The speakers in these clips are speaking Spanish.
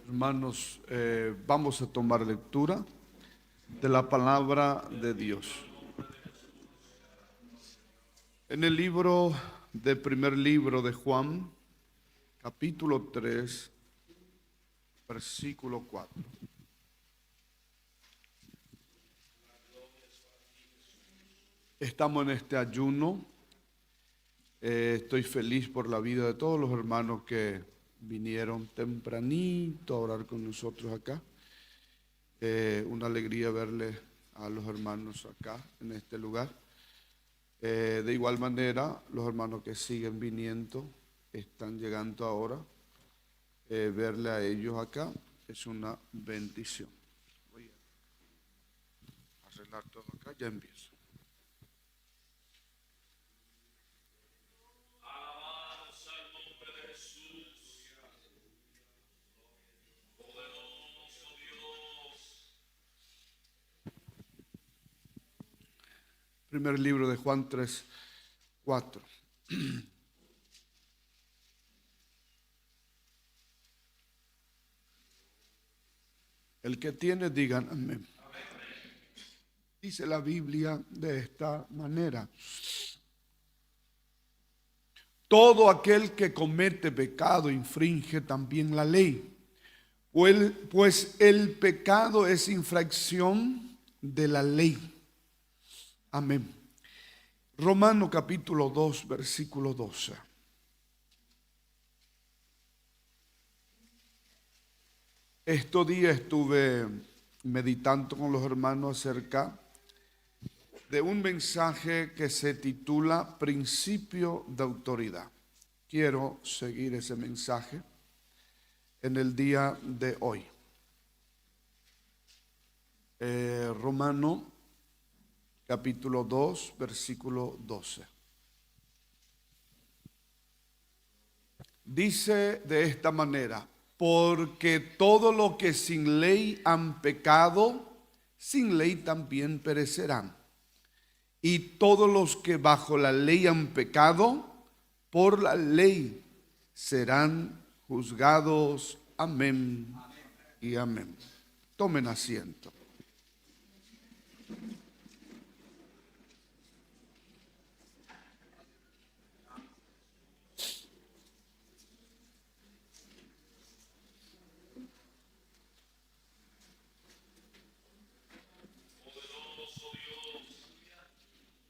Hermanos, vamos a tomar lectura de la palabra de Dios. En el primer libro de Juan, capítulo 3, versículo 4. Estamos en este ayuno. Estoy feliz por la vida de todos los hermanos que vinieron tempranito a orar con nosotros acá. Una alegría verle a los hermanos acá en este lugar. De igual manera, los hermanos que siguen viniendo, están llegando ahora. Verle a ellos acá es una bendición. Voy a arreglar todo acá, ya empiezo. Primer libro de Juan 3, 4. El que tiene, digan amén. Dice la Biblia de esta manera: todo aquel que comete pecado infringe también la ley, pues el pecado es infracción de la ley. Amén. Romanos capítulo 2, versículo 12. Estos días estuve meditando con los hermanos acerca de un mensaje que se titula Principio de Autoridad. Quiero seguir ese mensaje en el día de hoy. Romanos capítulo 2, versículo 12. Dice de esta manera: porque todo lo que sin ley han pecado, sin ley también perecerán. Y todos los que bajo la ley han pecado, por la ley serán juzgados. Amén y amén. Tomen asiento.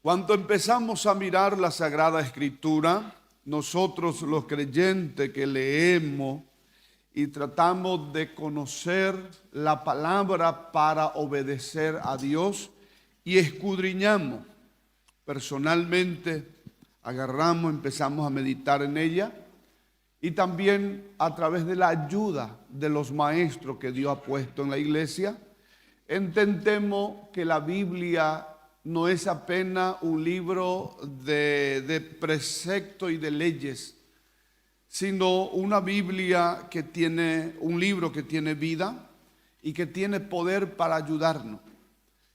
Cuando empezamos a mirar la Sagrada Escritura, nosotros los creyentes que leemos y tratamos de conocer la palabra para obedecer a Dios y escudriñamos, personalmente agarramos, empezamos a meditar en ella y también a través de la ayuda de los maestros que Dios ha puesto en la iglesia, entendemos que la Biblia no es apenas un libro de preceptos y de leyes, sino una Biblia que tiene, un libro que tiene vida y que tiene poder para ayudarnos.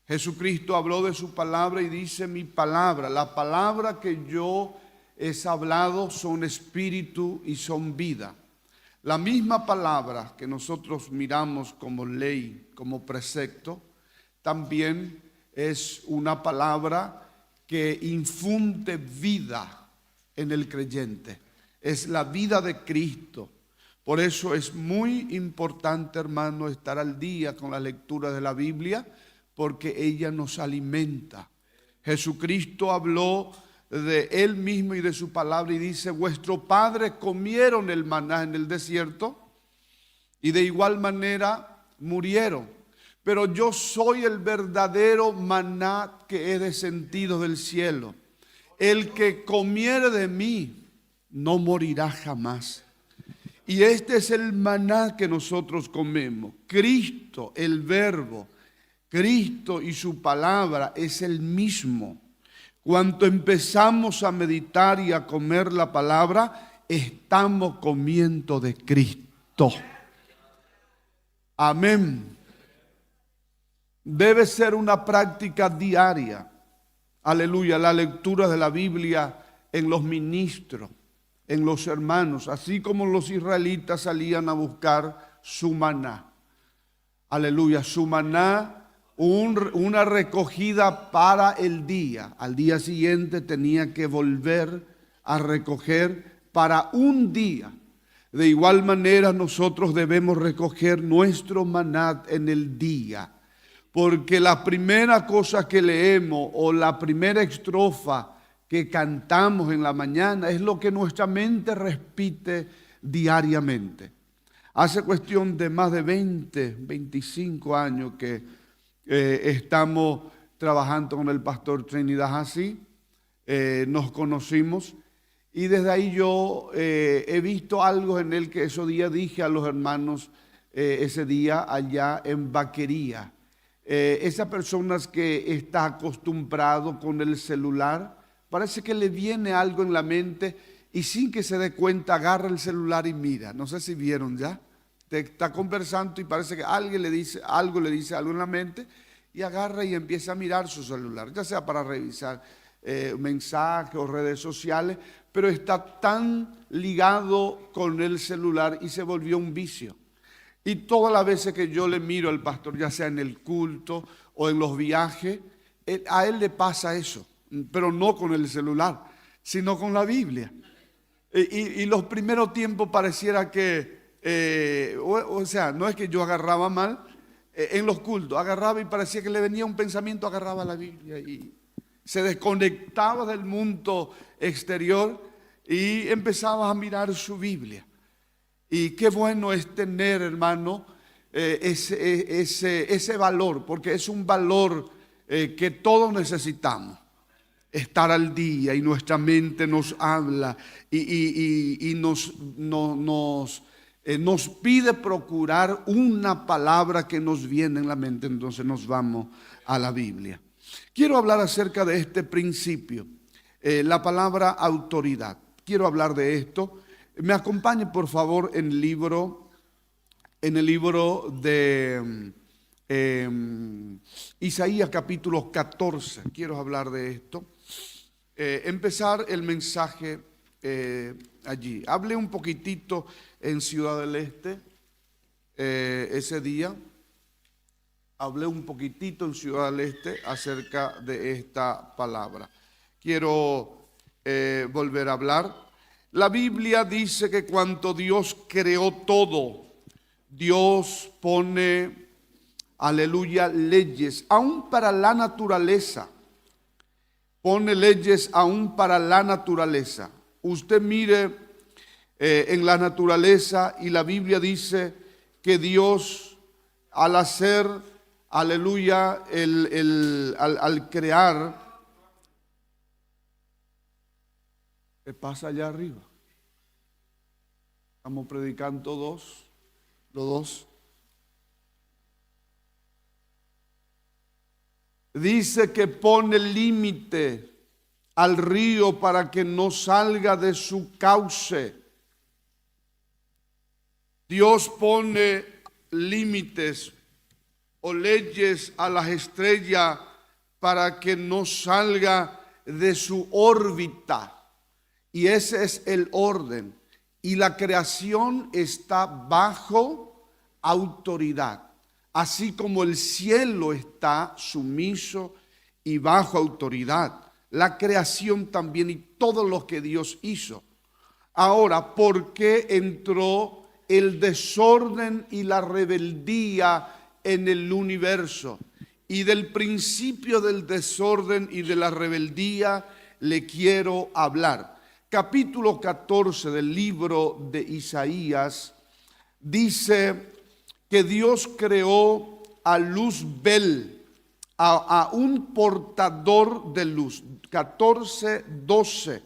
Jesucristo habló de su palabra y dice: mi palabra, la palabra que yo he hablado son espíritu y son vida. La misma palabra que nosotros miramos como ley, como precepto, también es una palabra que infunde vida en el creyente. Es la vida de Cristo. Por eso es muy importante, hermano, estar al día con la lectura de la Biblia, porque ella nos alimenta. Jesucristo habló de Él mismo y de su palabra y dice: vuestros padres comieron el maná en el desierto y de igual manera murieron. Pero yo soy el verdadero maná que he descendido del cielo. El que comiere de mí no morirá jamás. Y este es el maná que nosotros comemos. Cristo, el Verbo, Cristo y su palabra es el mismo. Cuando empezamos a meditar y a comer la palabra, estamos comiendo de Cristo. Amén. Debe ser una práctica diaria, aleluya, la lectura de la Biblia en los ministros, en los hermanos, así como los israelitas salían a buscar su maná. Aleluya, su maná, una recogida para el día. Al día siguiente tenía que volver a recoger para un día. De igual manera nosotros debemos recoger nuestro maná en el día. Porque la primera cosa que leemos o la primera estrofa que cantamos en la mañana es lo que nuestra mente repite diariamente. Hace cuestión de más de 25 años que estamos trabajando con el pastor Trinidad Así. Nos conocimos y desde ahí yo he visto algo en él que ese día dije a los hermanos ese día allá en Vaquería. Esas personas que está acostumbrado con el celular, parece que le viene algo en la mente y sin que se dé cuenta agarra el celular y mira. No sé si vieron ya. Te está conversando y parece que alguien le dice algo en la mente y agarra y empieza a mirar su celular, ya sea para revisar mensajes o redes sociales, pero está tan ligado con el celular y se volvió un vicio. Y todas las veces que yo le miro al pastor, ya sea en el culto o en los viajes, a él le pasa eso, pero no con el celular, sino con la Biblia. Y los primeros tiempos pareciera que, o sea, no es que yo agarraba mal, en los cultos agarraba y parecía que le venía un pensamiento, agarraba la Biblia y se desconectaba del mundo exterior y empezaba a mirar su Biblia. Y qué bueno es tener, hermano, ese valor, porque es un valor que todos necesitamos. Estar al día y nuestra mente nos habla y nos pide procurar una palabra que nos viene en la mente, entonces nos vamos a la Biblia. Quiero hablar acerca de este principio, la palabra autoridad. Quiero hablar de esto. Me acompañe por favor en el libro de Isaías capítulo 14. Quiero hablar de esto. Empezar el mensaje allí. Hablé un poquitito en Ciudad del Este ese día. Hablé un poquitito en Ciudad del Este acerca de esta palabra. Quiero volver a hablar. La Biblia dice que cuando Dios creó todo, Dios pone, aleluya, leyes, aún para la naturaleza. Pone leyes aún para la naturaleza. Usted mire en la naturaleza y la Biblia dice que Dios al hacer, aleluya, al crear, ¿qué pasa allá arriba? Estamos predicando los dos. Dice que pone límite al río para que no salga de su cauce. Dios pone límites o leyes a las estrellas para que no salga de su órbita. Y ese es el orden. Y la creación está bajo autoridad. Así como el cielo está sumiso y bajo autoridad. La creación también y todo lo que Dios hizo. Ahora, ¿por qué entró el desorden y la rebeldía en el universo? Y del principio del desorden y de la rebeldía le quiero hablar. Capítulo 14 del libro de Isaías dice que Dios creó a Luzbel, a un portador de luz. 14:12.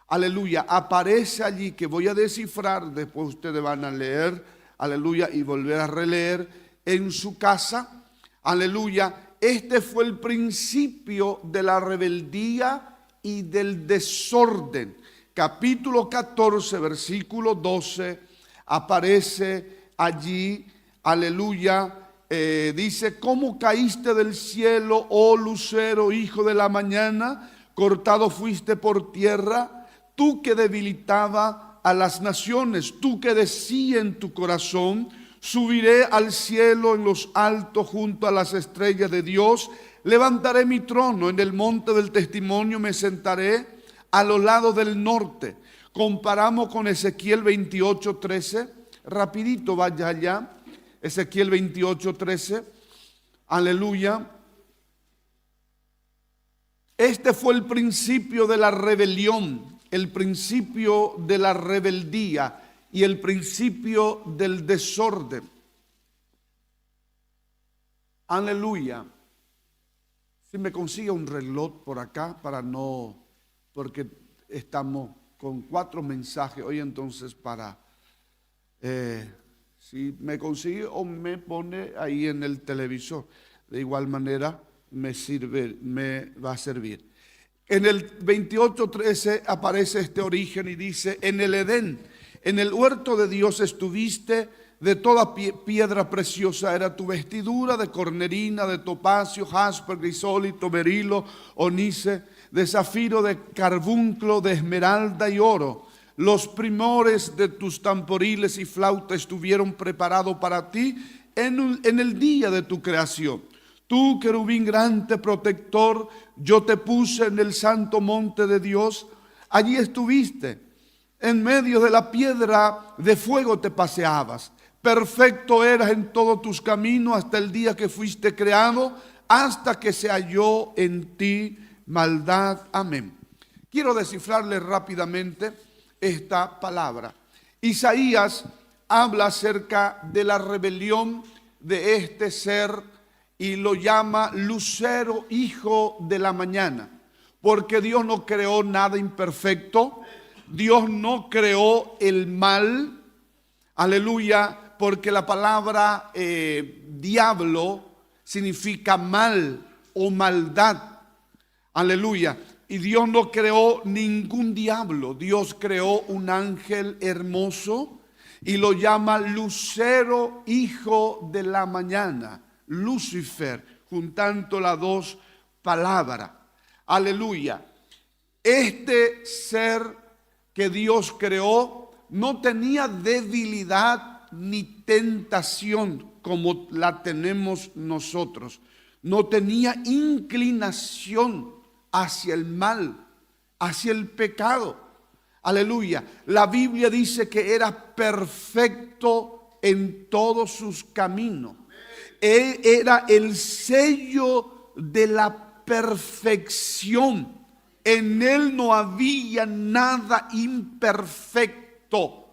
Aleluya. Aparece allí, que voy a descifrar, después ustedes van a leer, aleluya, y volver a releer en su casa. Aleluya. Este fue el principio de la rebeldía y del desorden. Capítulo 14, versículo 12, aparece allí, aleluya, dice: ¿cómo caíste del cielo, oh lucero, hijo de la mañana? Cortado fuiste por tierra, tú que debilitaba a las naciones, tú que decía en tu corazón: Subiré al cielo en los altos junto a las estrellas de Dios. Levantaré mi trono en el monte del testimonio, me sentaré a los lados del norte. Comparamos con Ezequiel 28:13. Rapidito vaya allá. Ezequiel 28:13. Aleluya. Este fue el principio de la rebelión, el principio de la rebeldía y el principio del desorden. Aleluya. Si me consigue un reloj por acá para no, porque estamos con 4 mensajes hoy, entonces si me consigue o me pone ahí en el televisor, de igual manera me va a servir. En el 28:13 aparece este origen y dice: en el Edén, en el huerto de Dios estuviste, de toda piedra preciosa era tu vestidura, de cornerina, de topacio, jaspe, crisólito, berilo, onice, de zafiro, de carbunclo, de esmeralda y oro. Los primores de tus tamboriles y flautas estuvieron preparados para ti en el día de tu creación. Tú, querubín grande protector, yo te puse en el santo monte de Dios. Allí estuviste, en medio de la piedra de fuego te paseabas. Perfecto eras en todos tus caminos hasta el día que fuiste creado, hasta que se halló en ti maldad. Amén. Quiero descifrarle rápidamente esta palabra. Isaías habla acerca de la rebelión de este ser y lo llama lucero, hijo de la mañana, porque Dios no creó nada imperfecto, Dios no creó el mal, aleluya, porque la palabra diablo significa mal o maldad, aleluya, y Dios no creó ningún diablo, Dios creó un ángel hermoso y lo llama lucero, hijo de la mañana. Lucifer, juntando las dos palabras. Aleluya. Este ser que Dios creó no tenía debilidad ni tentación como la tenemos nosotros. No tenía inclinación hacia el mal, hacia el pecado. Aleluya. La Biblia dice que era perfecto en todos sus caminos. Él era el sello de la perfección. En él no había nada imperfecto.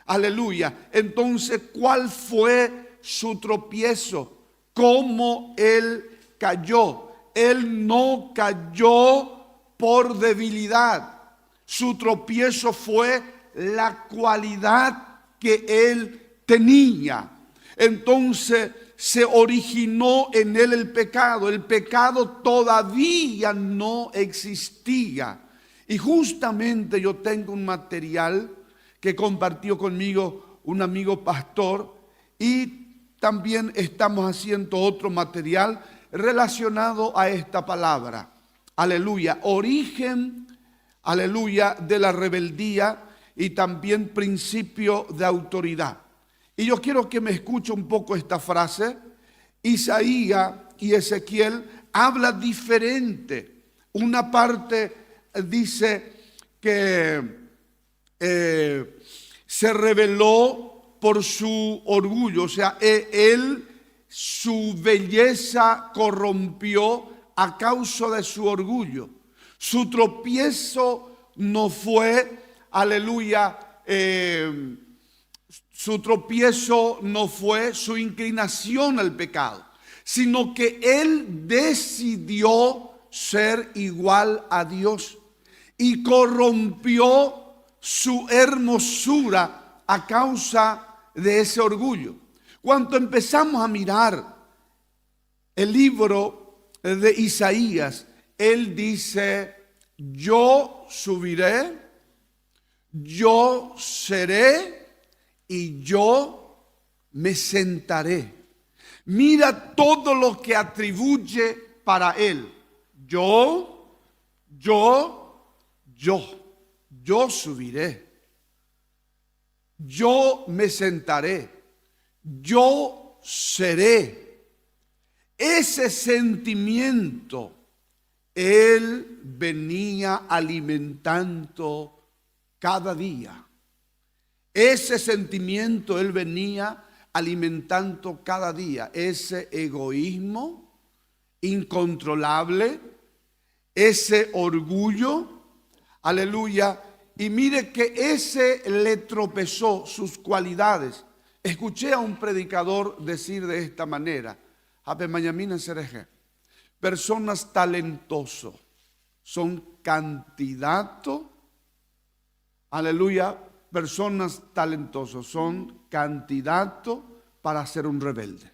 Aleluya. Entonces, ¿cuál fue su tropiezo? ¿Cómo él cayó? Él no cayó por debilidad. Su tropiezo fue la cualidad que él tenía. Entonces, se originó en él el pecado. El pecado todavía no existía. Y justamente yo tengo un material que compartió conmigo un amigo pastor, y también estamos haciendo otro material relacionado a esta palabra. Aleluya. Origen, aleluya, de la rebeldía y también principio de autoridad. Y yo quiero que me escuche un poco esta frase. Isaías y Ezequiel habla diferente. Una parte dice que se rebeló por su orgullo, o sea, él su belleza corrompió a causa de su orgullo. Su tropiezo no fue, aleluya, su tropiezo no fue su inclinación al pecado, sino que él decidió ser igual a Dios y corrompió su hermosura a causa de ese orgullo. Cuando empezamos a mirar el libro de Isaías, él dice: yo subiré, yo seré y yo me sentaré. Mira todo lo que atribuye para él. Yo subiré. Yo me sentaré. yo seré. Ese sentimiento él venía alimentando cada día. Ese sentimiento él venía alimentando cada día. Ese egoísmo incontrolable, ese orgullo, aleluya. Y mire que ese le tropezó sus cualidades. Escuché a un predicador decir de esta manera: Habe Mañamina Sereje, personas talentosos son candidatos, aleluya, personas talentosos son candidatos para ser un rebelde.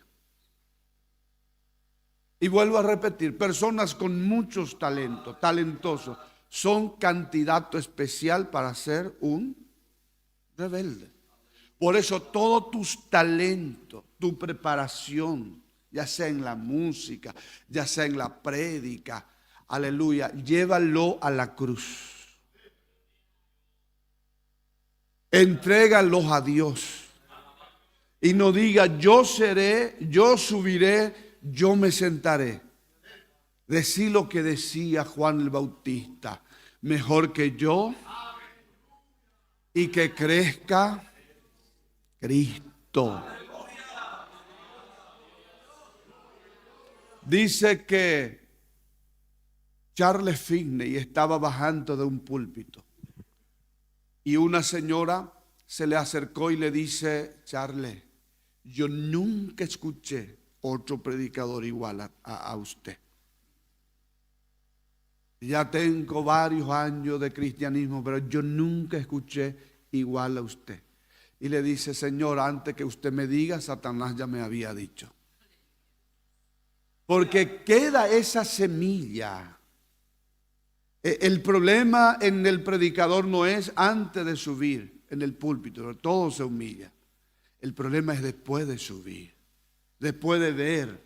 Y vuelvo a repetir, personas con muchos talentos, talentosos, son candidato especial para ser un rebelde. Por eso todos tus talentos, tu preparación, ya sea en la música, ya sea en la prédica, aleluya, llévalo a la cruz. Entrégalos a Dios. Y no diga yo seré, yo subiré, yo me sentaré. Decí lo que decía Juan el Bautista: mejor que yo y que crezca Cristo. Dice que Charles Finney estaba bajando de un púlpito y una señora se le acercó y le dice: Charles, yo nunca escuché otro predicador igual a usted. Ya tengo varios años de cristianismo, pero yo nunca escuché igual a usted. Y le dice: Señor, antes que usted me diga, Satanás ya me había dicho. Porque queda esa semilla. El problema en el predicador no es antes de subir en el púlpito, todo se humilla. El problema es después de subir, después de ver,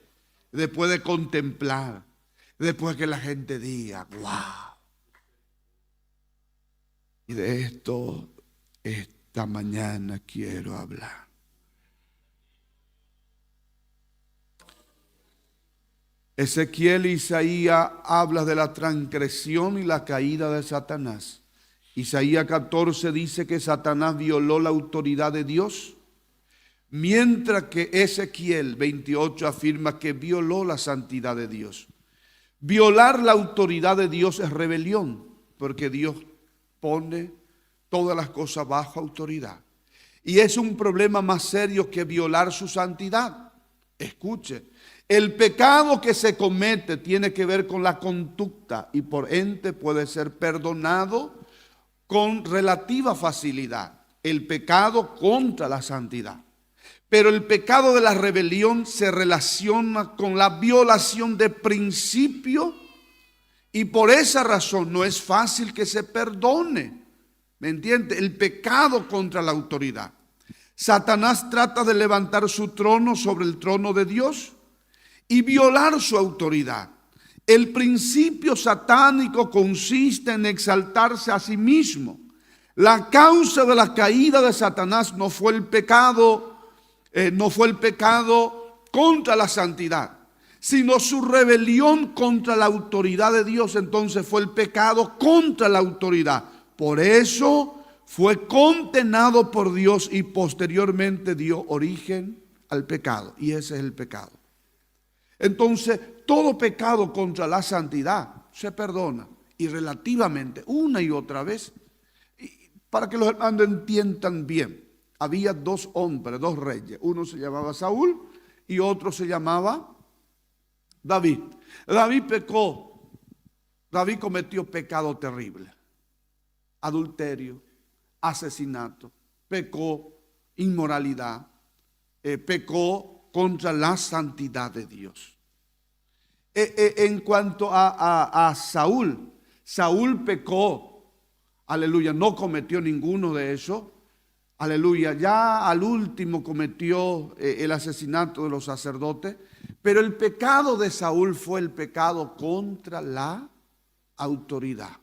después de contemplar, después que la gente diga: wow. Y de esto esta mañana quiero hablar. Ezequiel y Isaías hablan de la transgresión y la caída de Satanás. Isaías 14 dice que Satanás violó la autoridad de Dios, mientras que Ezequiel 28 afirma que violó la santidad de Dios. Violar la autoridad de Dios es rebelión, porque Dios pone todas las cosas bajo autoridad. Y es un problema más serio que violar su santidad. Escuche, el pecado que se comete tiene que ver con la conducta y por ende puede ser perdonado con relativa facilidad. El pecado contra la santidad. Pero el pecado de la rebelión se relaciona con la violación de principio y por esa razón no es fácil que se perdone. ¿Me entiende? El pecado contra la autoridad. Satanás trata de levantar su trono sobre el trono de Dios y violar su autoridad. El principio satánico consiste en exaltarse a sí mismo. La causa de la caída de Satanás no fue el pecado contra la santidad, sino su rebelión contra la autoridad de Dios. Entonces fue el pecado contra la autoridad. Por eso fue condenado por Dios y posteriormente dio origen al pecado. Y ese es el pecado. Entonces, todo pecado contra la santidad se perdona. Y relativamente, una y otra vez, para que los hermanos entiendan bien, había dos hombres, dos reyes. Uno se llamaba Saúl y otro se llamaba David. David pecó. David cometió pecado terrible. Adulterio, asesinato, pecó inmoralidad, pecó contra la santidad de Dios. En cuanto a Saúl, Saúl pecó, aleluya, no cometió ninguno de esos, aleluya, ya al último cometió el asesinato de los sacerdotes, pero el pecado de Saúl fue el pecado contra la autoridad.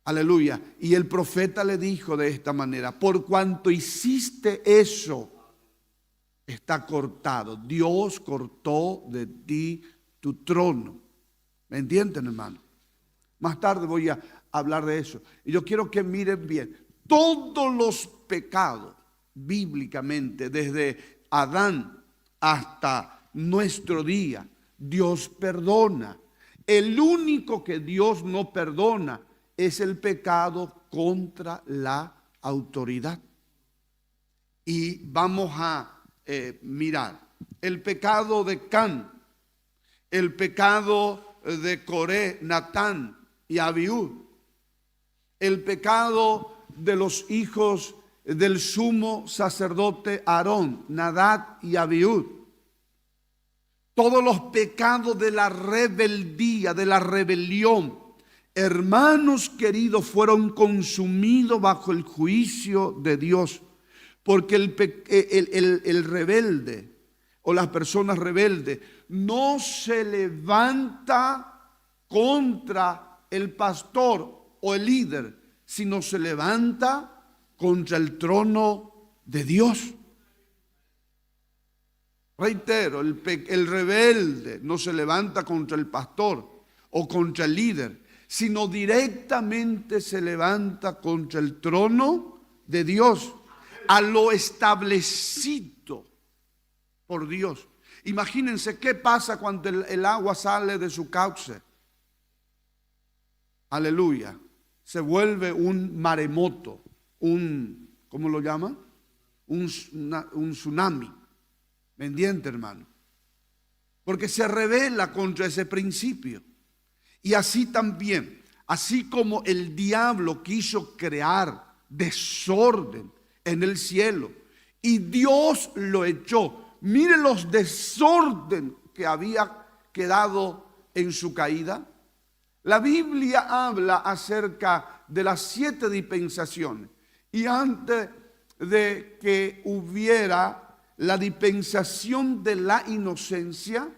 Aleluya. Y el profeta le dijo de esta manera: por cuanto hiciste eso, está cortado. Dios cortó de ti tu trono. ¿Me entienden, hermano? Más tarde voy a hablar de eso. Y yo quiero que miren bien. Todos los pecados, bíblicamente, desde Adán hasta nuestro día, Dios perdona. El único que Dios no perdona es el pecado contra la autoridad. Y vamos a mirar el pecado de Can, el pecado de Coré, Natán y Abiud, el pecado de los hijos del sumo sacerdote Aarón, Nadab y Abiud, todos los pecados de la rebeldía, de la rebelión, hermanos queridos, fueron consumidos bajo el juicio de Dios. Porque el rebelde o las personas rebeldes no se levanta contra el pastor o el líder, sino se levanta contra el trono de Dios. Reitero, el rebelde no se levanta contra el pastor o contra el líder, sino directamente se levanta contra el trono de Dios, a lo establecido por Dios. Imagínense qué pasa cuando el agua sale de su cauce. Aleluya. Se vuelve un maremoto, ¿cómo lo llaman? Un tsunami. ¿Me entiende, hermano? Porque se rebela contra ese principio. Y así también, así como el diablo quiso crear desorden en el cielo y Dios lo echó. Mire los desorden que había quedado en su caída. La Biblia habla acerca de las 7 dispensaciones. Y antes de que hubiera la dispensación de la inocencia,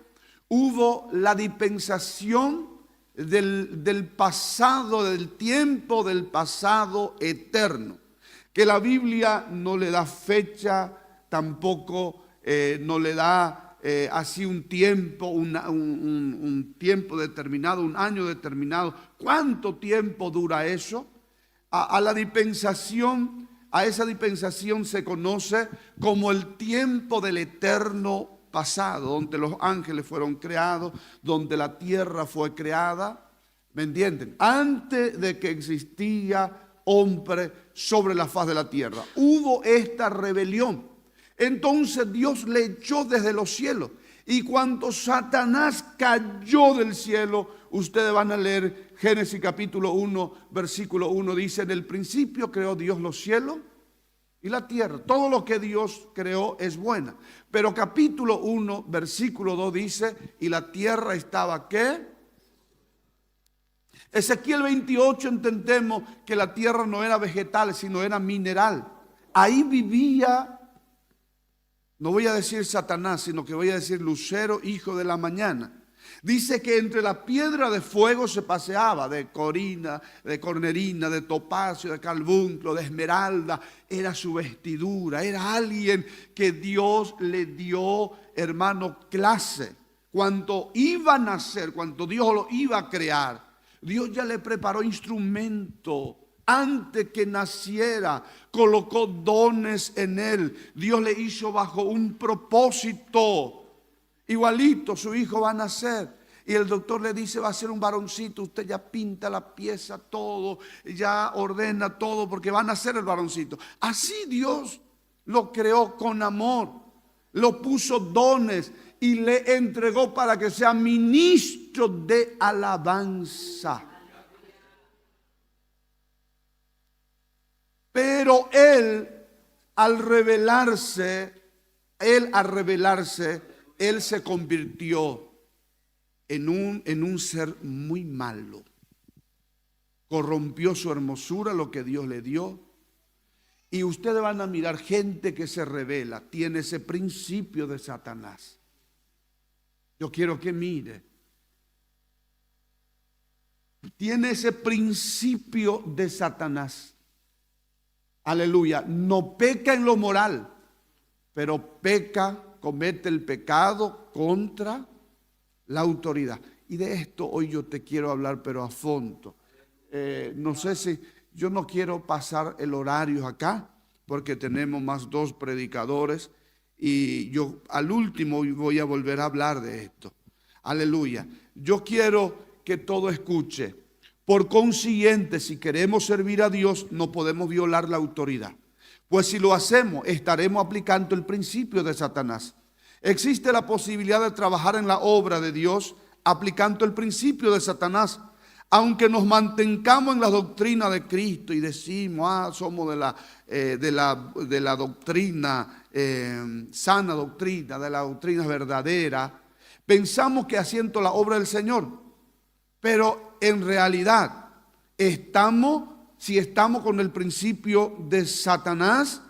hubo la dispensación del pasado, del tiempo del pasado eterno, que la Biblia no le da fecha, tampoco no le da así un tiempo, un tiempo determinado, un año determinado. ¿Cuánto tiempo dura eso? A la dispensación, a esa dispensación se conoce como el tiempo del eterno pasado, donde los ángeles fueron creados, donde la tierra fue creada. ¿Me entienden? Antes de que existía hombre sobre la faz de la tierra, hubo esta rebelión. Entonces Dios le echó desde los cielos. Y cuando Satanás cayó del cielo, ustedes van a leer Génesis capítulo 1, versículo 1, dice: en el principio creó Dios los cielos y la tierra. Todo lo que Dios creó es buena. Pero capítulo 1, versículo 2 dice: y la tierra estaba ¿qué? Ezequiel 28 entendemos que la tierra no era vegetal, sino era mineral. Ahí vivía, no voy a decir Satanás, sino que voy a decir Lucero, hijo de la mañana. Dice que entre la piedra de fuego se paseaba, de corina, de cornerina, de topacio, de carbunclo, de esmeralda. Era su vestidura, era alguien que Dios le dio, hermano, clase. Cuando iba a nacer, cuando Dios lo iba a crear, Dios ya le preparó instrumento. Antes que naciera, colocó dones en él. Dios le hizo bajo un propósito. Igualito, su hijo va a nacer. Y el doctor le dice: va a ser un varoncito. Usted ya pinta la pieza, todo, ya ordena todo, porque va a nacer el varoncito. Así Dios lo creó con amor. Lo puso dones y le entregó para que sea ministro de alabanza. Pero él al rebelarse, él se convirtió en un ser muy malo. Corrompió su hermosura, lo que Dios le dio. Y ustedes van a mirar gente que se revela, tiene ese principio de Satanás. Yo quiero que mire. Tiene ese principio de Satanás. Aleluya. No peca en lo moral, pero peca, comete el pecado contra la autoridad. Y de esto hoy yo te quiero hablar, pero a fondo. No sé si, yo no quiero pasar el horario acá, porque tenemos más 2 predicadores, y yo al último voy a volver a hablar de esto. Aleluya. Yo quiero que todo escuche. Por consiguiente, si queremos servir a Dios, no podemos violar la autoridad. Pues si lo hacemos, estaremos aplicando el principio de Satanás. Existe la posibilidad de trabajar en la obra de Dios aplicando el principio de Satanás. Aunque nos mantengamos en la doctrina de Cristo y decimos, somos de la doctrina, sana doctrina, de la doctrina verdadera, pensamos que haciendo la obra del Señor, pero en realidad si estamos con el principio de Satanás,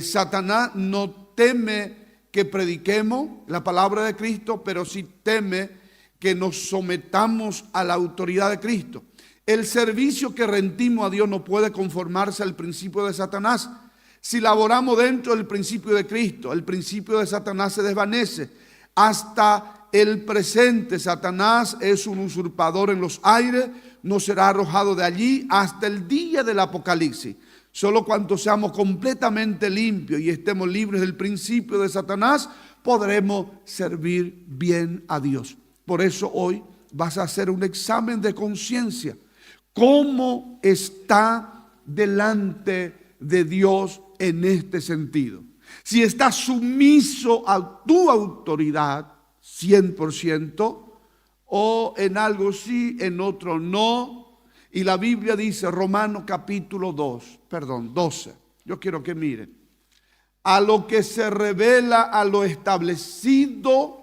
Satanás no teme que prediquemos la palabra de Cristo, pero sí teme que nos sometamos a la autoridad de Cristo. El servicio que rendimos a Dios no puede conformarse al principio de Satanás. Si laboramos dentro del principio de Cristo, el principio de Satanás se desvanece. Hasta el presente, Satanás es un usurpador en los aires, no será arrojado de allí hasta el día del Apocalipsis. Solo cuando seamos completamente limpios y estemos libres del principio de Satanás, podremos servir bien a Dios. Por eso hoy vas a hacer un examen de conciencia. ¿Cómo está delante de Dios en este sentido? Si estás sumiso a tu autoridad 100%, o en algo sí, en otro no. Y la Biblia dice, Romanos capítulo 12. Yo quiero que miren. A lo que se revela a lo establecido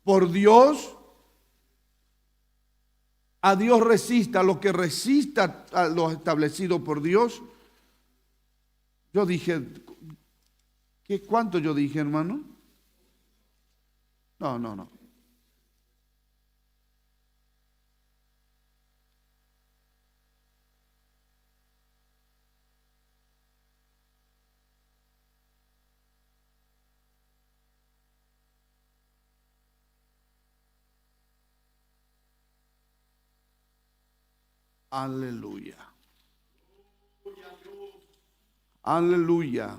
por Dios, a Dios resista. A lo que resista a lo establecido por Dios. Yo dije, ¿cuánto yo dije, hermano? No. Aleluya. Aleluya.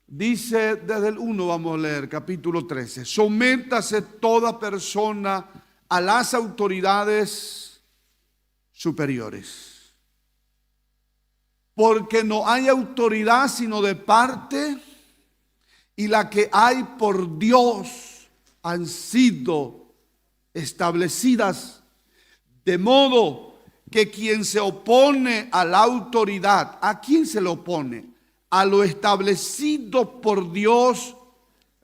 Dice desde el 1, vamos a leer, capítulo 13. Sométase toda persona a las autoridades superiores. Porque no hay autoridad sino de parte, y la que hay por Dios han sido establecidas, de modo que quien se opone a la autoridad, ¿a quién se le opone? A lo establecido por Dios,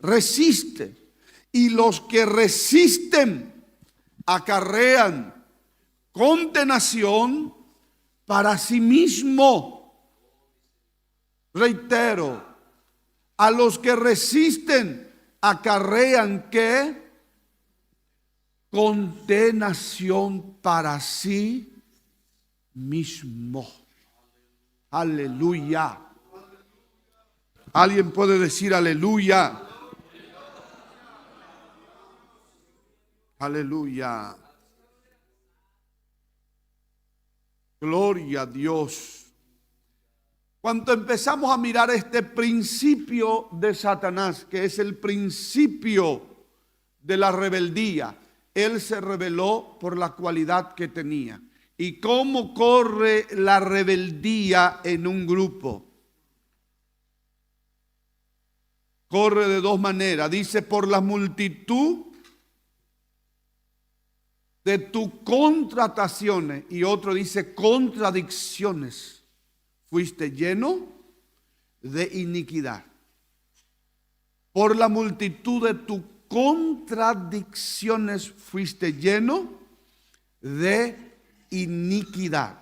resiste. Y los que resisten acarrean condenación para sí mismo. Reitero, a los que resisten acarrean ¿qué? Condenación para sí mismo. Aleluya. ¿Alguien puede decir aleluya? Aleluya. Gloria a Dios. Cuando empezamos a mirar este principio de Satanás, que es el principio de la rebeldía, él se rebeló por la cualidad que tenía. ¿Y cómo corre la rebeldía en un grupo? Corre de 2 maneras. Dice, por la multitud de tus contrataciones. Y otro dice, contradicciones. Fuiste lleno de iniquidad. Por la multitud de tus contradicciones fuiste lleno de iniquidad.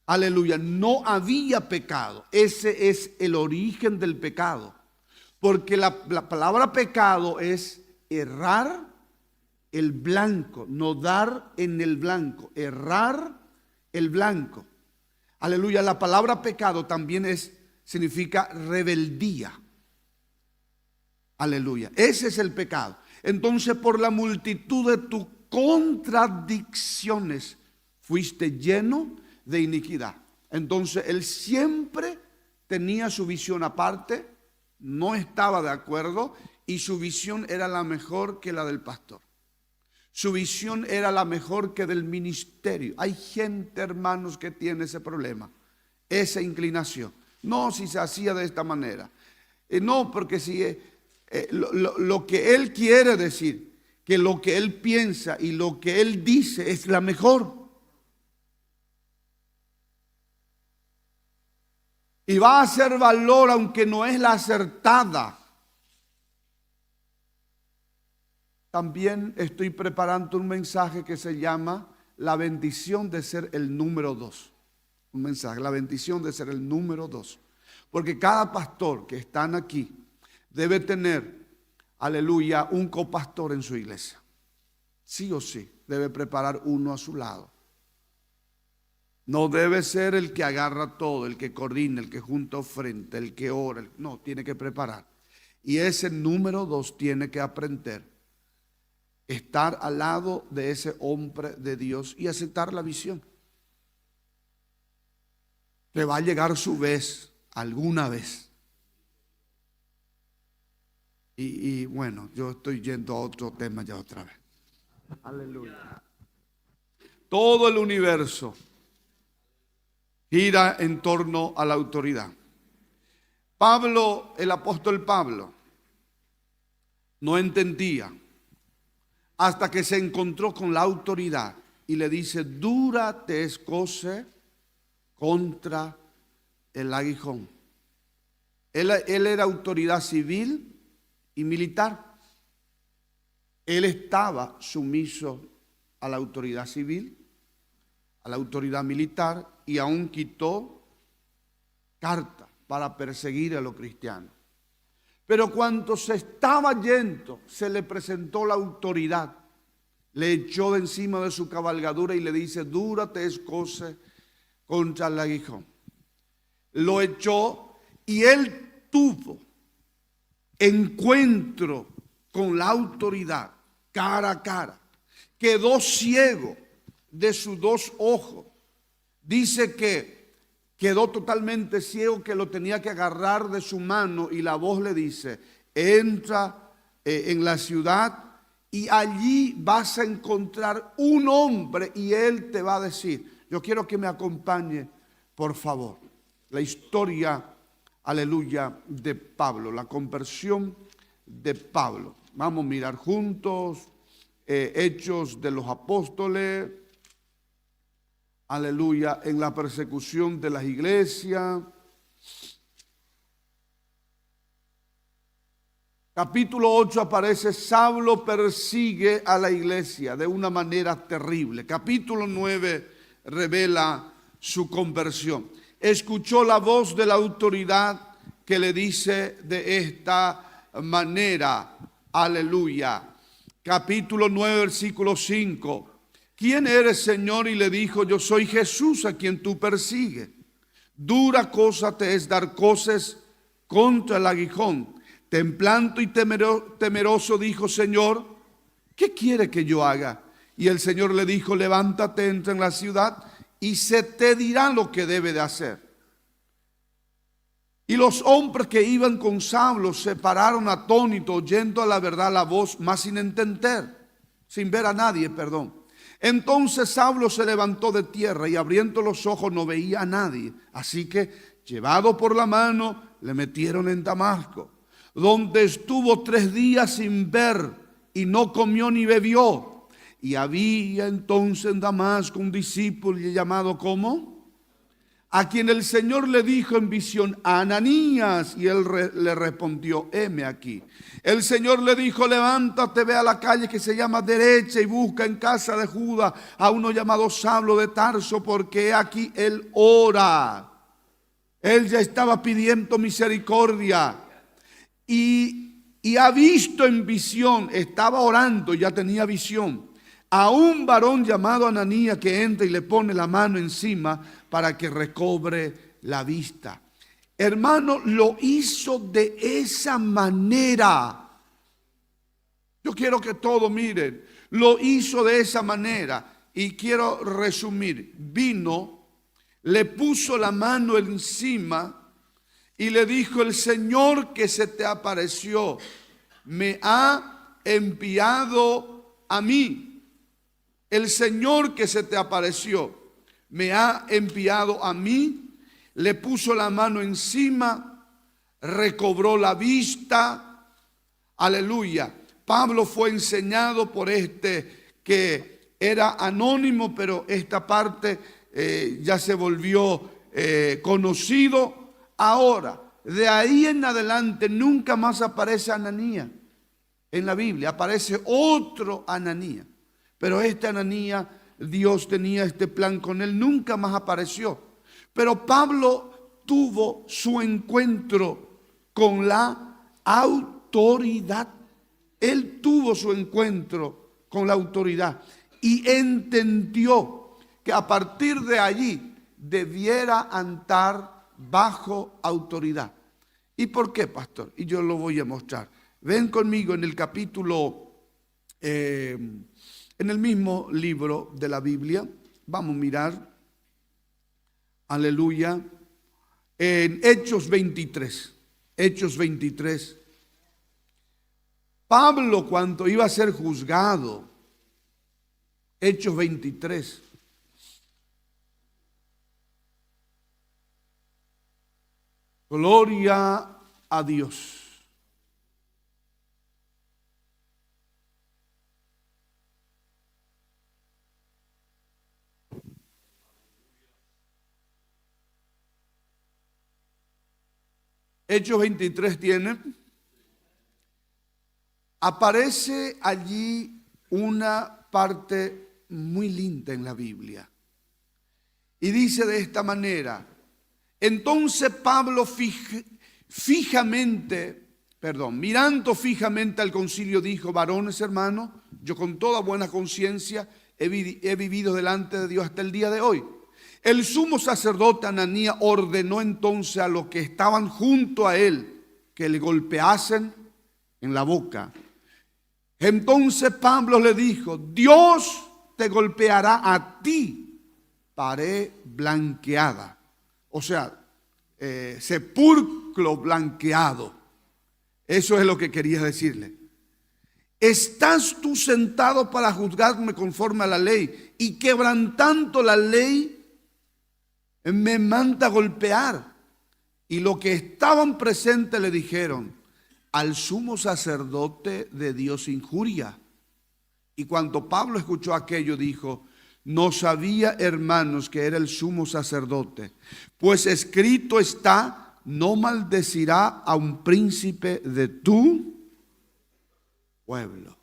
Aleluya. No había pecado. Ese es el origen del pecado. Porque la palabra pecado es errar el blanco, no dar en el blanco, errar el blanco. Aleluya. La palabra pecado también significa rebeldía. Aleluya. Ese es el pecado. Entonces, por la multitud de tus contradicciones, fuiste lleno de iniquidad. Entonces, él siempre tenía su visión aparte, no estaba de acuerdo, y su visión era la mejor que la del pastor. Su visión era la mejor que del ministerio. Hay gente, hermanos, que tiene ese problema, esa inclinación. No, si se hacía de esta manera. No, porque si lo que él quiere decir, que lo que él piensa y lo que él dice es la mejor. Y va a hacer valor aunque no es la acertada. También estoy preparando un mensaje que se llama la bendición de ser el número 2. Un mensaje, la bendición de ser el número 2. Porque cada pastor que están aquí debe tener, aleluya, un copastor en su iglesia. Sí o sí, debe preparar uno a su lado. No debe ser el que agarra todo, el que coordina, el que junta ofrenda, el que ora. No, tiene que preparar. Y ese número 2 tiene que aprender. Estar al lado de ese hombre de Dios y aceptar la visión. Le va a llegar su vez, alguna vez. Y bueno, yo estoy yendo a otro tema ya otra vez. Aleluya. Todo el universo gira en torno a la autoridad. Pablo, el apóstol Pablo, no entendía hasta que se encontró con la autoridad y le dice: dura te es cose contra el aguijón. Él era autoridad civil y militar. Él estaba sumiso a la autoridad civil, a la autoridad militar, y aún quitó carta para perseguir a los cristianos. Pero cuando se estaba yendo, se le presentó la autoridad, le echó de encima de su cabalgadura y le dice: dura te es cose contra el aguijón. Lo echó y él tuvo encuentro con la autoridad cara a cara. Quedó ciego de sus 2 ojos. Dice que quedó totalmente ciego, que lo tenía que agarrar de su mano, y la voz le dice: entra en la ciudad y allí vas a encontrar un hombre y él te va a decir. Yo quiero que me acompañe, por favor, la historia, aleluya, de Pablo, la conversión de Pablo. Vamos a mirar juntos Hechos de los Apóstoles, aleluya, en la persecución de las iglesias. Capítulo 8 aparece: Saulo persigue a la iglesia de una manera terrible. Capítulo 9 revela su conversión. Escuchó la voz de la autoridad que le dice de esta manera, aleluya. Capítulo 9, versículo 5. ¿Quién eres, Señor? Y le dijo: yo soy Jesús a quien tú persigues. Dura cosa te es dar coces contra el aguijón. Templando y temeroso dijo: Señor, ¿qué quiere que yo haga? Y el Señor le dijo: levántate, entra en la ciudad y se te dirá lo que debe de hacer. Y los hombres que iban con Saulo se pararon atónitos, oyendo a la verdad la voz, mas sin entender, sin ver a nadie, perdón. Entonces Saulo se levantó de tierra y abriendo los ojos no veía a nadie. Así que, llevado por la mano, le metieron en Damasco, donde estuvo 3 días sin ver y no comió ni bebió. Y había entonces en Damasco un discípulo llamado, ¿cómo? A quien el Señor le dijo en visión: Ananías. Y él le respondió: heme aquí. El Señor le dijo: levántate, ve a la calle que se llama Derecha y busca en casa de Judas a uno llamado Saulo de Tarso, porque he aquí él ora. Él ya estaba pidiendo misericordia y ha visto en visión, estaba orando, ya tenía visión, a un varón llamado Ananías que entra y le pone la mano encima para que recobre la vista. Hermano, lo hizo de esa manera Yo quiero que todos miren, lo hizo de esa manera y quiero resumir. Vino, le puso la mano encima y le dijo: el Señor que se te apareció me ha enviado a mí. El Señor que se te apareció me ha enviado a mí. Le puso la mano encima, recobró la vista. Aleluya. Pablo fue enseñado por que era anónimo, pero esta parte ya se volvió conocido. Ahora, de ahí en adelante nunca más aparece Ananías en la Biblia. Aparece otro Ananías, pero este Ananías, Dios tenía este plan con él, nunca más apareció. Pero Pablo tuvo su encuentro con la autoridad. Él tuvo su encuentro con la autoridad y entendió que a partir de allí debiera andar bajo autoridad. ¿Y por qué, pastor? Y yo lo voy a mostrar. Ven conmigo en el capítulo, en el mismo libro de la Biblia. Vamos a mirar, aleluya, en Hechos 23. Hechos 23. Pablo, cuando iba a ser juzgado, Hechos 23. Gloria a Dios. Hechos 23 tiene. Aparece allí una parte muy linda en la Biblia. Y dice de esta manera: entonces Pablo mirando fijamente al concilio, dijo: varones hermanos, yo con toda buena conciencia he vivido delante de Dios hasta el día de hoy. El sumo sacerdote Ananías ordenó entonces a los que estaban junto a él que le golpeasen en la boca. Entonces Pablo le dijo: Dios te golpeará a ti, pared blanqueada. O sea, sepulcro blanqueado. Eso es lo que quería decirle. ¿Estás tú sentado para juzgarme conforme a la ley y quebrantando la ley me manda a golpear? Y los que estaban presentes le dijeron: al sumo sacerdote de Dios injuria. Y cuando Pablo escuchó aquello, dijo: no sabía, hermanos, que era el sumo sacerdote, pues escrito está: no maldecirá a un príncipe de tu pueblo.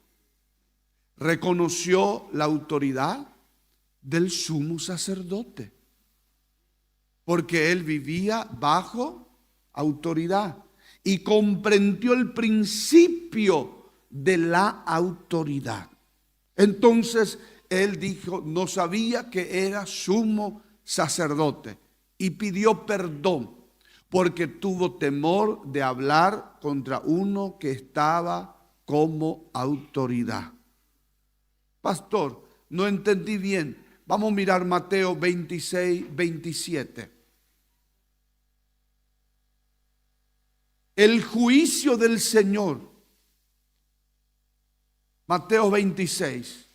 Reconoció la autoridad del sumo sacerdote, porque él vivía bajo autoridad y comprendió el principio de la autoridad. Entonces él dijo: no sabía que era sumo sacerdote, y pidió perdón porque tuvo temor de hablar contra uno que estaba como autoridad. Pastor, no entendí bien. Vamos a mirar Mateo 26, 27. El juicio del Señor. Mateo 26.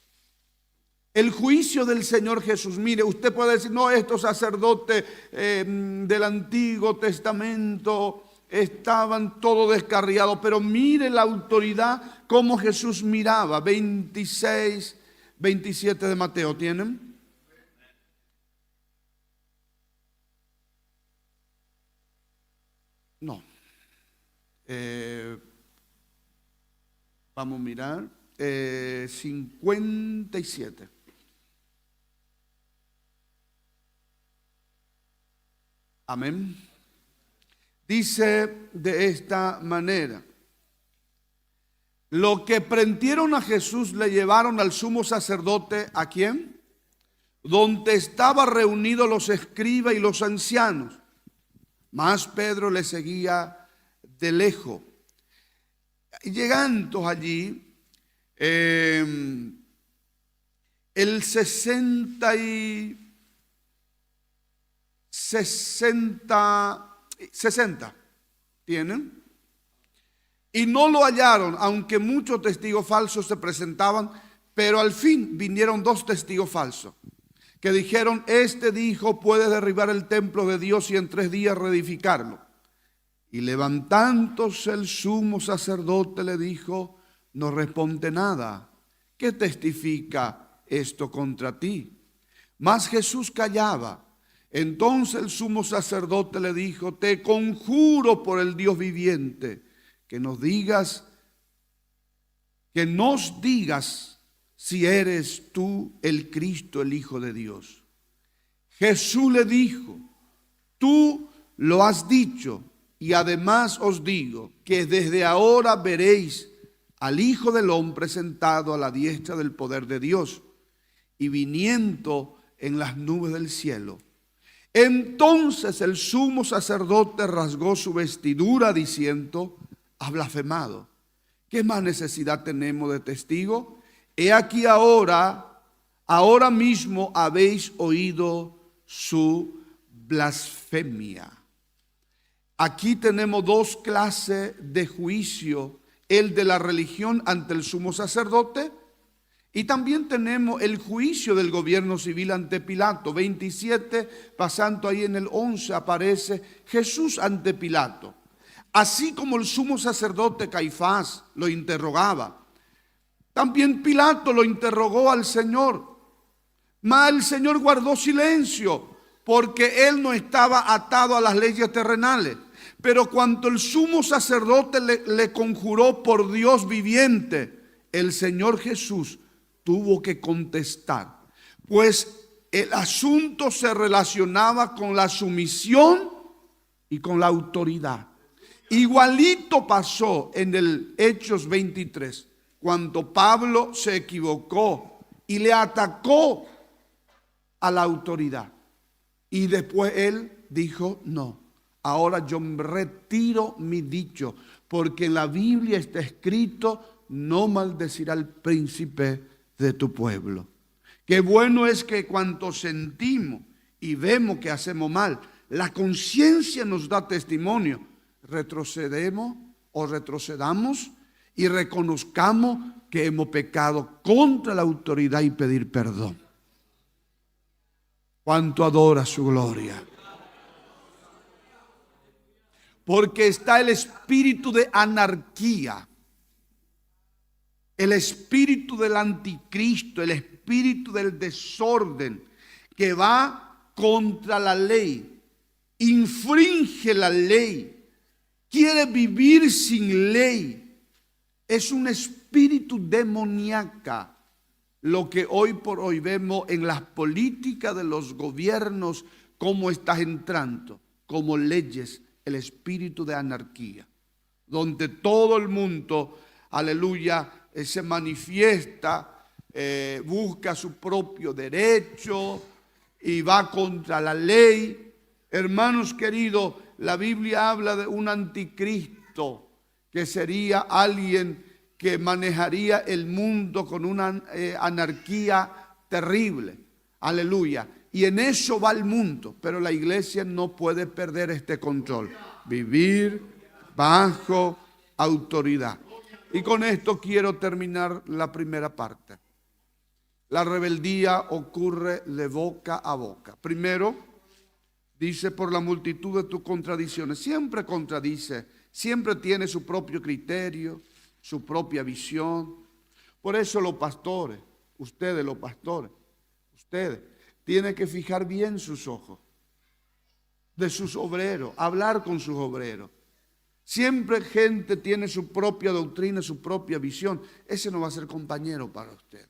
El juicio del Señor Jesús. Mire, usted puede decir: no, estos sacerdotes del Antiguo Testamento estaban todo descarriados. Pero mire la autoridad, como Jesús miraba. 26, 27 de Mateo, ¿tienen? No. Vamos a mirar. 57. Amén. Dice de esta manera: lo que prendieron a Jesús le llevaron al sumo sacerdote. ¿A quién? Donde estaban reunidos los escribas y los ancianos. Mas Pedro le seguía de lejos. Llegando allí, El 60 tienen. Y no lo hallaron, aunque muchos testigos falsos se presentaban, pero al fin vinieron 2 testigos falsos que dijeron: este dijo, puede derribar el templo de Dios y en 3 días reedificarlo. Y levantándose el sumo sacerdote le dijo: no responde nada. ¿Qué testifica esto contra ti? Mas Jesús callaba. Entonces el sumo sacerdote le dijo: te conjuro por el Dios viviente, que nos digas si eres tú el Cristo, el Hijo de Dios. Jesús le dijo: tú lo has dicho, y además os digo que desde ahora veréis al Hijo del Hombre sentado a la diestra del poder de Dios y viniendo en las nubes del cielo. Entonces el sumo sacerdote rasgó su vestidura diciendo: ha blasfemado. ¿Qué más necesidad tenemos de testigo? He aquí ahora mismo habéis oído su blasfemia. Aquí tenemos 2 clases de juicio: el de la religión ante el sumo sacerdote, y también tenemos el juicio del gobierno civil ante Pilato. 27, pasando ahí en el 11, aparece Jesús ante Pilato. Así como el sumo sacerdote Caifás lo interrogaba, también Pilato lo interrogó al Señor. Mas el Señor guardó silencio, porque él no estaba atado a las leyes terrenales. Pero cuando el sumo sacerdote le conjuró por Dios viviente, el Señor Jesús tuvo que contestar, pues el asunto se relacionaba con la sumisión y con la autoridad. Igualito pasó en el Hechos 23, cuando Pablo se equivocó y le atacó a la autoridad. Y después él dijo: no, ahora yo retiro mi dicho, porque en la Biblia está escrito: no maldecirá al príncipe de tu pueblo. Qué bueno es que cuando sentimos y vemos que hacemos mal, la conciencia nos da testimonio. Retrocedamos y reconozcamos que hemos pecado contra la autoridad y pedir perdón. ¿Cuánto adora su gloria? Porque está el espíritu de anarquía, el espíritu del anticristo, el espíritu del desorden que va contra la ley, infringe la ley, quiere vivir sin ley. Es un espíritu demoníaca lo que hoy por hoy vemos en las políticas de los gobiernos, cómo está entrando como leyes el espíritu de anarquía, donde todo el mundo, aleluya, se manifiesta, busca su propio derecho y va contra la ley. Hermanos queridos, la Biblia habla de un anticristo que sería alguien que manejaría el mundo con una anarquía terrible. Aleluya. Y en eso va el mundo, pero la iglesia no puede perder este control. Vivir bajo autoridad. Y con esto quiero terminar la primera parte. La rebeldía ocurre de boca a boca. Primero, dice: por la multitud de tus contradicciones. Siempre contradice, siempre tiene su propio criterio, su propia visión. Por eso los pastores, ustedes tienen que fijar bien sus ojos de sus obreros, hablar con sus obreros. Siempre gente tiene su propia doctrina, su propia visión. Ese no va a ser compañero para ustedes,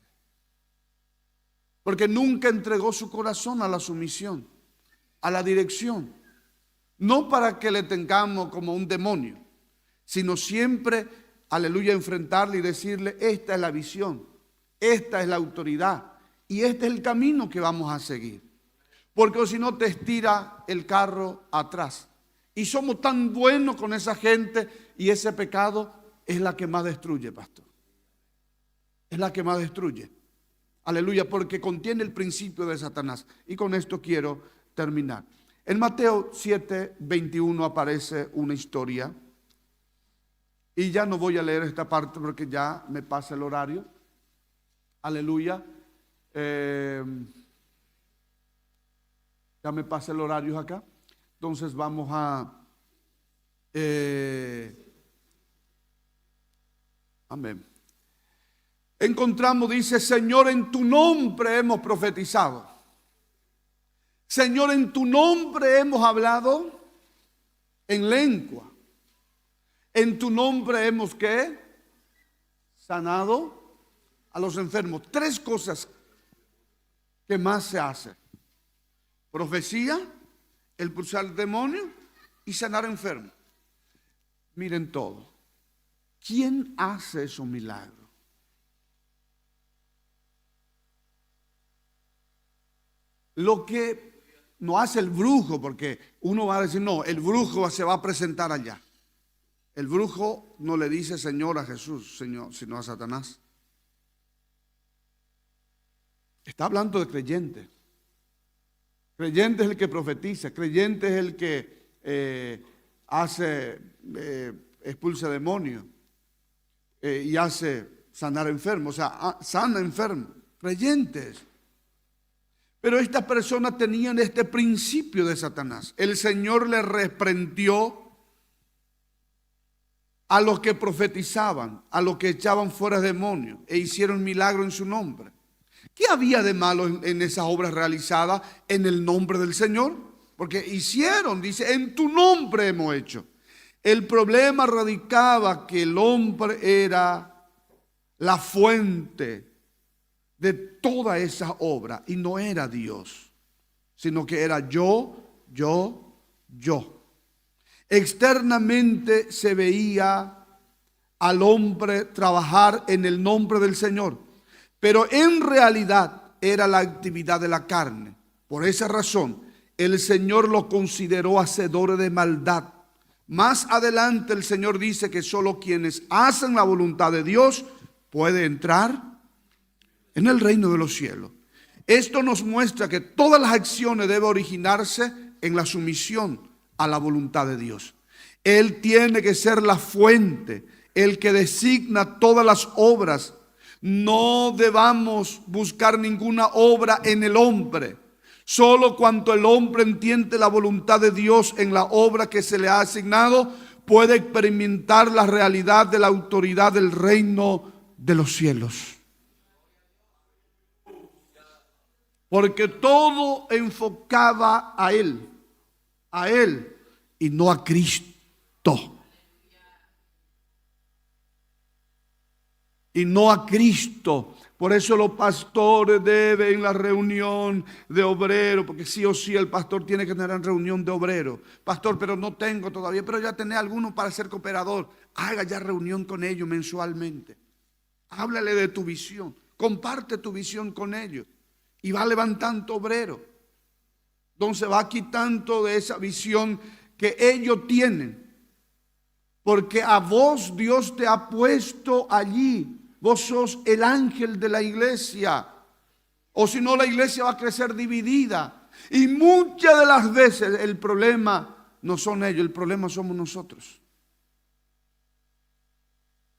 porque nunca entregó su corazón a la sumisión, a la dirección. No para que le tengamos como un demonio, sino siempre, aleluya, enfrentarle y decirle: esta es la visión, esta es la autoridad y este es el camino que vamos a seguir. Porque si no te estira el carro atrás. Y somos tan buenos con esa gente, y ese pecado es la que más destruye, pastor. es la que más destruye. Aleluya, porque contiene el principio de Satanás. Y con esto quiero terminar. En Mateo 7:21 aparece una historia. Y ya no voy a leer esta parte porque ya me pasa el horario. Aleluya. Ya me pasa el horario acá. Entonces vamos a... amén. Encontramos, dice, Señor, en tu nombre hemos profetizado. Señor, en tu nombre hemos hablado en lengua. En tu nombre hemos, ¿qué? Sanado a los enfermos. Tres cosas que más se hacen: profecía, el expulsar demonios y sanar enfermos. Miren todo. ¿Quién hace esos milagros? Lo que no hace el brujo, porque uno va a decir, no, el brujo se va a presentar allá. El brujo no le dice Señor a Jesús, Señor, sino a Satanás. Está hablando de creyente. Creyente es el que profetiza, creyente es el que expulsa demonios y hace sanar enfermos, o sea, sana enfermos, creyentes. Pero estas personas tenían este principio de Satanás. El Señor le reprendió a los que profetizaban, a los que echaban fuera demonios e hicieron milagros en su nombre. ¿Qué había de malo en esas obras realizadas en el nombre del Señor? Porque hicieron, dice, en tu nombre hemos hecho. El problema radicaba que el hombre era la fuente de toda esa obra y no era Dios, sino que era yo. Externamente se veía al hombre trabajar en el nombre del Señor, pero en realidad era la actividad de la carne. Por esa razón, el Señor lo consideró hacedores de maldad. Más adelante el Señor dice que solo quienes hacen la voluntad de Dios pueden entrar en el reino de los cielos. Esto nos muestra que todas las acciones deben originarse en la sumisión a la voluntad de Dios. Él tiene que ser la fuente, el que designa todas las obras. No debamos buscar ninguna obra en el hombre. Solo cuando el hombre entiende la voluntad de Dios en la obra que se le ha asignado, puede experimentar la realidad de la autoridad del reino de los cielos. Porque todo enfocaba a Él y no a Cristo. Y no a Cristo. Por eso los pastores deben la reunión de obreros, porque sí o sí el pastor tiene que tener reunión de obreros. Pastor, pero no tengo todavía, pero ya tenés algunos para ser cooperador. Haga ya reunión con ellos mensualmente. Háblale de tu visión, comparte tu visión con ellos. Y va levantando obreros. Entonces va quitando de esa visión que ellos tienen. Porque a vos Dios te ha puesto allí. Vos sos el ángel de la iglesia. O si no, la iglesia va a crecer dividida. Y muchas de las veces el problema no son ellos, el problema somos nosotros.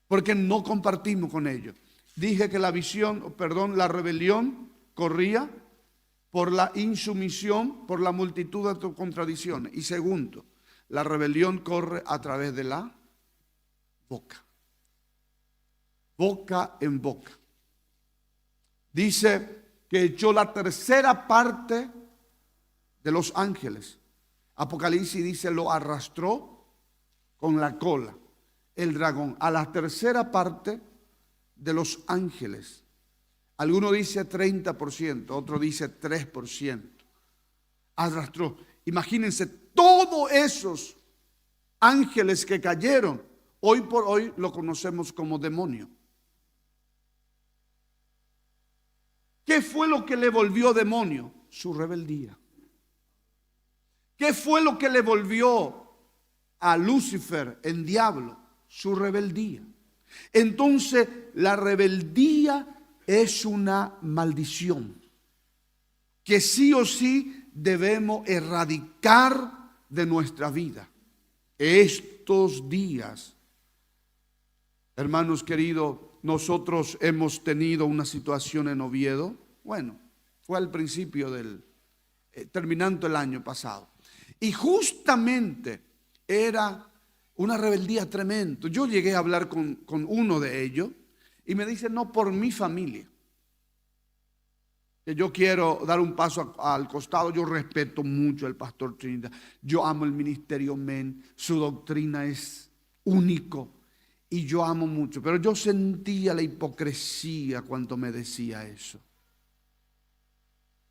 Porque no compartimos con ellos. Dije que la rebelión corría por la insumisión, por la multitud de contradicciones. Y segundo, la rebelión corre a través de la boca. Boca en boca. Dice que echó la tercera parte de los ángeles. Apocalipsis dice, lo arrastró con la cola, el dragón, a la tercera parte de los ángeles. Alguno dice 30%, otro dice 3%. Arrastró. Imagínense, todos esos ángeles que cayeron, hoy por hoy lo conocemos como demonio. ¿Qué fue lo que le volvió demonio? Su rebeldía. ¿Qué fue lo que le volvió a Lucifer en diablo? Su rebeldía. Entonces, la rebeldía es una maldición que sí o sí debemos erradicar de nuestra vida. Estos días, hermanos queridos, nosotros hemos tenido una situación en Oviedo. Bueno, fue al principio terminando el año pasado. Y justamente era una rebeldía tremenda. Yo llegué a hablar con uno de ellos y me dice, no, por mi familia, que yo quiero dar un paso al costado. Yo respeto mucho al pastor Trinidad. Yo amo el ministerio MEN. Su doctrina es único y yo amo mucho. Pero yo sentía la hipocresía cuando me decía eso.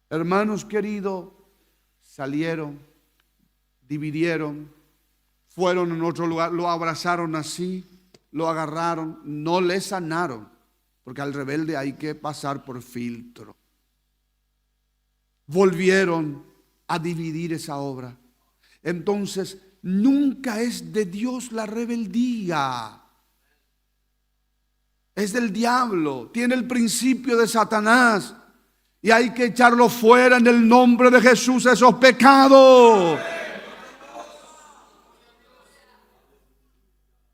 Hermanos queridos, salieron, dividieron, fueron en otro lugar, lo abrazaron así, lo agarraron, no le sanaron, porque al rebelde hay que pasar por filtro. Volvieron a dividir esa obra. Entonces, nunca es de Dios la rebeldía. Es del diablo, tiene el principio de Satanás. Y hay que echarlo fuera en el nombre de Jesús, esos pecados.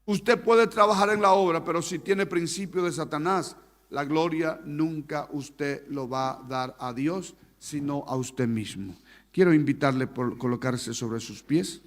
Usted puede trabajar en la obra, pero si tiene principio de Satanás, la gloria nunca usted lo va a dar a Dios, sino a usted mismo. Quiero invitarle por colocarse sobre sus pies.